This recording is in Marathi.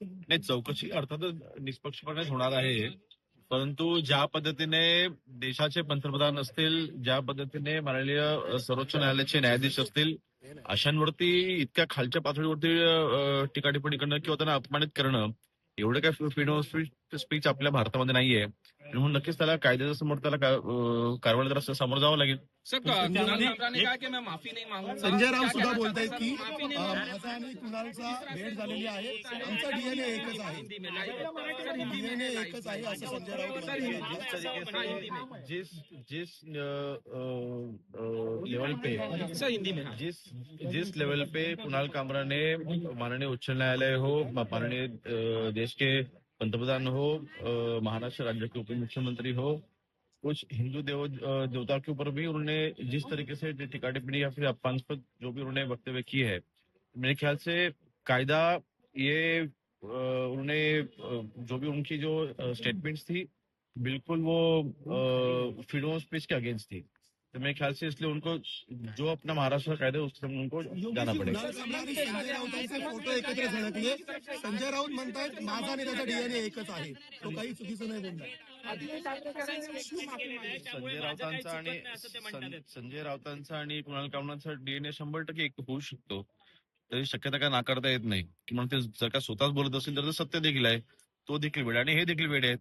नाही, चौकशी अर्थातच निष्पक्षपणे होणार आहे. परंतु ज्या पद्धतीने देशाचे पंतप्रधान असतील, ज्या पद्धतीने माननीय सर्वोच्च न्यायालयाचे न्यायाधीश असतील, अशांवरती इतक्या खालच्या पातळीवरती टीका टिप्पणी करणं किंवा त्यांना अपमानित करणं, एवढं काय फ्रीडम ऑफ स्पीच आपल्या भारतामध्ये नाहीये. म्हणून नक्कीच त्याला कायद्याच्या समोर त्याला कारवाई जरा समोर जावं लागेल. सर कुणाल कामरा ने कहा कि मैं माफी नहीं मांगूंगा. संजय राऊत सुद्धा बोलतायत की माफी नहीं मांगूंगा. माझा आणि कुणालचा भेट झालेली आहे, आमचा डीएनए एकच आहे, डीएनए एकच आहे असं संजय राऊत म्हणतात. जिस लेवल पे सर हिंदी में जिस लेवल पे कुणाल कामरा ने माननीय उच्च न्यायालय हो, माननीय देश के पंतप्रधान हो, महाराष्ट्र राज्य के उप मुख्यमंत्री हो, कुछ हिंदू देवताओं के ऊपर भी उन्होंने जिस तरीके से टीका टिप्पणी या फिर अपमानास्पद जो भी उन्होंने वक्तव्य किए है, मेरे ख्याल से कायदा ये उन्होंने जो भी उनकी जो स्टेटमेंट्स थी बिल्कुल वो freedom of speech K against थी. तो मेरे ख्याल से इसलिए उनको जो अपना महाराष्ट्र का कायदा है उसके सामने उनको जाना पड़ेगा. कुणाल कामरा आणि संजय राऊतांचे फोटो एकत्र झळकले. संजय राऊत म्हणतात माझा आणि त्याचा डीएनए एकच आहे, तो काही चुकीचं नाही बोलणार. संजय राऊतांचा आणि कुणाल कामरांचा डीएनए 100% एक होऊ शकतो. तरी शक्यता काय नाकारता येत नाही. किंवा ते जर का स्वतःच बोलत असेल तर सत्य देखील आहे, तो देखील वेळ आणि हे देखील वेळ आहेत.